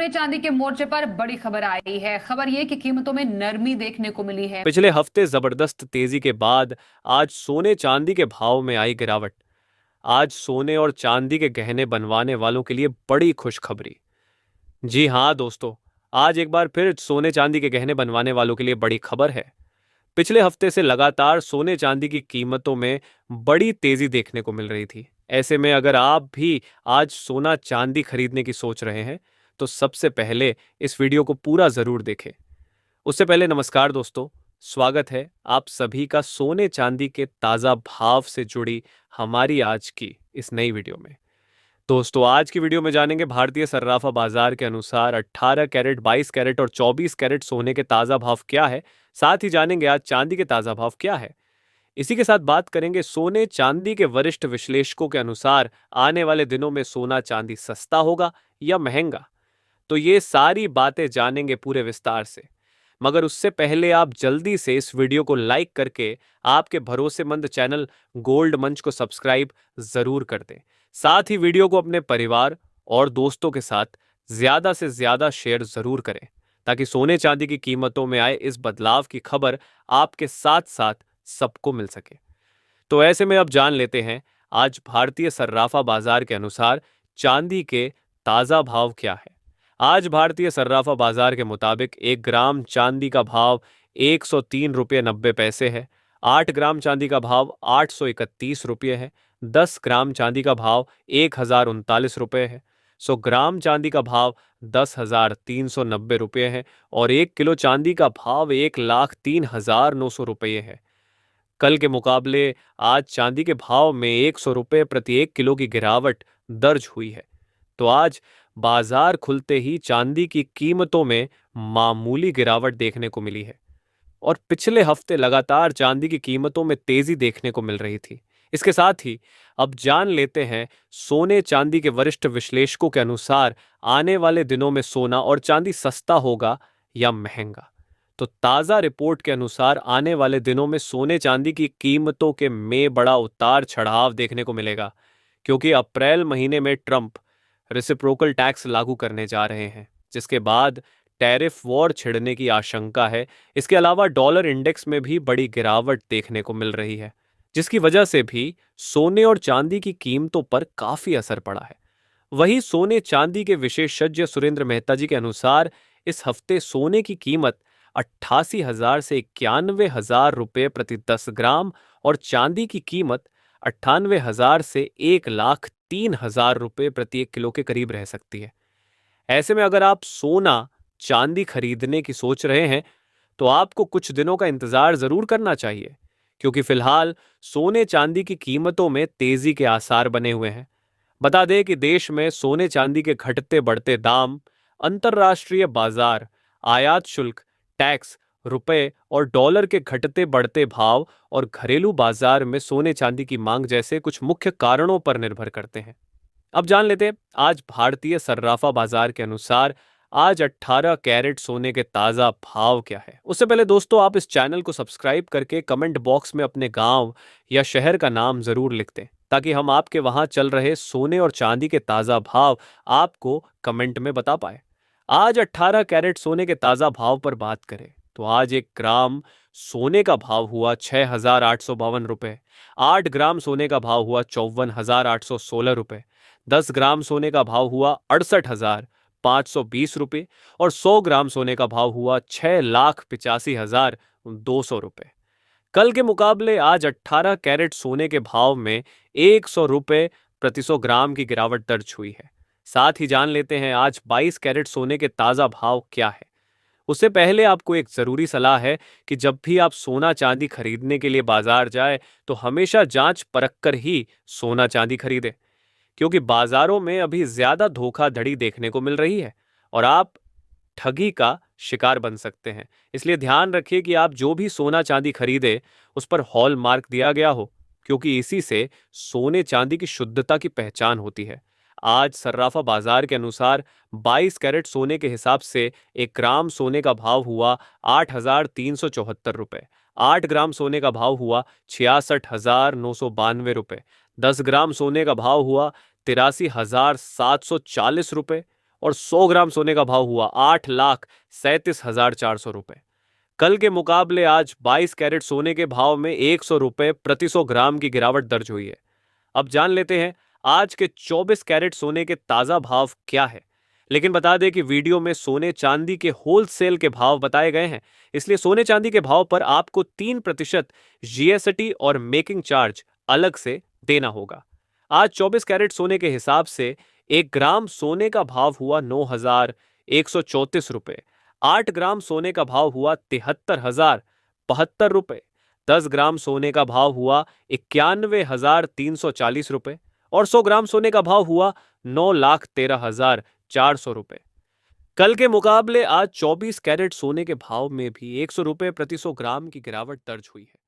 सोने चांदी के मोर्चे पर बड़ी खबर आई है। खबर ये कि कीमतों में नरमी देखने को मिली है। पिछले हफ्ते जबरदस्त तेजी के बाद आज सोने चांदी के भाव में आई गिरावट। आज सोने और चांदी के गहने बनवाने वालों के लिए बड़ी खुशखबरी। जी हां दोस्तों, आज एक बार फिर सोने चांदी के गहने बनवाने वालों के लिए बड़ी खबर है। पिछले हफ्ते से लगातार सोने चांदी की कीमतों में बड़ी तेजी देखने को मिल रही थी। ऐसे में अगर आप भी आज सोना चांदी खरीदने की सोच रहे हैं तो सबसे पहले इस वीडियो को पूरा जरूर देखें। उससे पहले नमस्कार दोस्तों, स्वागत है आप सभी का सोने चांदी के ताज़ा भाव से जुड़ी हमारी आज की इस नई वीडियो में। दोस्तों, आज की वीडियो में जानेंगे भारतीय सर्राफा बाजार के अनुसार 18 कैरेट, 22 कैरेट और 24 कैरेट सोने के ताज़ा भाव क्या है। साथ ही जानेंगे आज चांदी के ताज़ा भाव क्या है। इसी के साथ बात करेंगे सोने चांदी के वरिष्ठ विश्लेषकों के अनुसार आने वाले दिनों में सोना चांदी सस्ता होगा या महंगा। तो ये सारी बातें जानेंगे पूरे विस्तार से। मगर उससे पहले आप जल्दी से इस वीडियो को लाइक करके आपके भरोसेमंद चैनल गोल्ड मंच को सब्सक्राइब जरूर कर दें। साथ ही वीडियो को अपने परिवार और दोस्तों के साथ ज्यादा से ज्यादा शेयर जरूर करें ताकि सोने चांदी की कीमतों में आए इस बदलाव की खबर आपके साथ साथ सबको मिल सके। तो ऐसे में अब जान लेते हैं आज भारतीय सर्राफा बाजार के अनुसार चांदी के ताजा भाव क्या है। आज भारतीय सर्राफा बाजार के मुताबिक 1 ग्राम चांदी का भाव 103 रुपये 90 पैसे है। 8 ग्राम चांदी का भाव 831 रुपये है। 10 ग्राम चांदी का भाव 1039 रुपये है। 100 ग्राम चांदी का भाव 10,390 रुपये है और 1 किलो चांदी का भाव 1,03,900 रुपये है। कल के मुकाबले आज चांदी के भाव में 100 रुपये प्रति 1 किलो की गिरावट दर्ज हुई है। तो आज बाजार खुलते ही चांदी की कीमतों में मामूली गिरावट देखने को मिली है और पिछले हफ्ते लगातार चांदी की कीमतों में तेजी देखने को मिल रही थी। इसके साथ ही अब जान लेते हैं सोने चांदी के वरिष्ठ विश्लेषकों के अनुसार आने वाले दिनों में सोना और चांदी सस्ता होगा या महंगा। तो ताजा रिपोर्ट के अनुसार आने वाले दिनों में सोने चांदी की कीमतों के में बड़ा उतार चढ़ाव देखने को मिलेगा, क्योंकि अप्रैल महीने में ट्रंप रेसिप्रोकल टैक्स लागू करने जा रहे हैं, जिसके बाद टैरिफ वॉर छिड़ने की आशंका है। इसके अलावा डॉलर इंडेक्स में भी बड़ी गिरावट देखने को मिल रही है, जिसकी वजह से भी सोने और चांदी की कीमतों पर काफी असर पड़ा है। वहीं सोने चांदी के विशेषज्ञ सुरेंद्र मेहता जी के अनुसार इस हफ्ते सोने की कीमत 88,000 से 91,000 रुपये प्रति 10 ग्राम और चांदी की कीमत 98,000 से 1,03,000 रुपये प्रति 1 किलो के करीब रह सकती है। ऐसे में अगर आप सोना चांदी खरीदने की सोच रहे हैं तो आपको कुछ दिनों का इंतजार जरूर करना चाहिए, क्योंकि फिलहाल सोने चांदी की कीमतों में तेजी के आसार बने हुए हैं। बता दें कि देश में सोने चांदी के घटते बढ़ते दाम, अंतर्राष्ट्रीय बाजार, आयात शुल्क, टैक्स, रुपए और डॉलर के घटते बढ़ते भाव और घरेलू बाजार में सोने चांदी की मांग जैसे कुछ मुख्य कारणों पर निर्भर करते हैं। अब जान लेते हैं आज भारतीय सर्राफा बाजार के अनुसार आज 18 कैरेट सोने के ताजा भाव क्या है। उससे पहले दोस्तों, आप इस चैनल को सब्सक्राइब करके कमेंट बॉक्स में अपने गांव या शहर का नाम जरूर लिख दें, ताकि हम आपके वहां चल रहे सोने और चांदी के ताजा भाव आपको कमेंट में बता पाए। आज 18 कैरेट सोने के ताजा भाव पर बात करें तो आज 1 ग्राम सोने का भाव हुआ 6,852 रुपये। 8 ग्राम सोने का भाव हुआ 54,816 रुपये। 10 ग्राम सोने का भाव हुआ 68,520 रुपये और 100 ग्राम सोने का भाव हुआ 6,85,200 रुपये। कल के मुकाबले आज 18 कैरेट सोने के भाव में 100 रुपये प्रति 100 ग्राम की गिरावट दर्ज हुई है। साथ ही जान लेते हैं आज 22 कैरेट सोने के ताजा भाव क्या है। उससे पहले आपको एक जरूरी सलाह है कि जब भी आप सोना चांदी खरीदने के लिए बाजार जाए तो हमेशा जांच परख कर ही सोना चांदी खरीदें, क्योंकि बाजारों में अभी ज्यादा धोखाधड़ी देखने को मिल रही है और आप ठगी का शिकार बन सकते हैं। इसलिए ध्यान रखिए कि आप जो भी सोना चांदी खरीदे उस पर हॉल मार्क दिया गया हो, क्योंकि इसी से सोने चांदी की शुद्धता की पहचान होती है। आज सर्राफा बाजार के अनुसार 22 कैरेट सोने के हिसाब से 1 ग्राम सोने का भाव हुआ 8,374 रुपये। 8 ग्राम सोने का भाव हुआ 66,992 रुपये। 10 ग्राम सोने का भाव हुआ 83,740 रुपये और 100 ग्राम सोने का भाव हुआ 8,37,400 रुपए। कल के मुकाबले आज 22 कैरेट सोने के भाव में 100 रुपए प्रति 100 ग्राम की गिरावट दर्ज हुई है। अब जान लेते हैं आज के 24 कैरेट सोने के ताजा भाव क्या है। लेकिन बता दें कि वीडियो में सोने चांदी के होलसेल के भाव बताए गए हैं, इसलिए सोने चांदी के भाव पर आपको 3% जीएसटी और मेकिंग चार्ज अलग से देना होगा। आज 24 कैरेट सोने के हिसाब से 1 ग्राम सोने का भाव हुआ 9,134 रुपए, 8 ग्राम सोने का भाव हुआ 73,072 रुपए, 10 ग्राम सोने का भाव हुआ 91,340 रुपए और 100 ग्राम सोने का भाव हुआ 9,13,400 रुपए। कल के मुकाबले आज 24 कैरेट सोने के भाव में भी 100 रुपए प्रति 100 ग्राम की गिरावट दर्ज हुई है।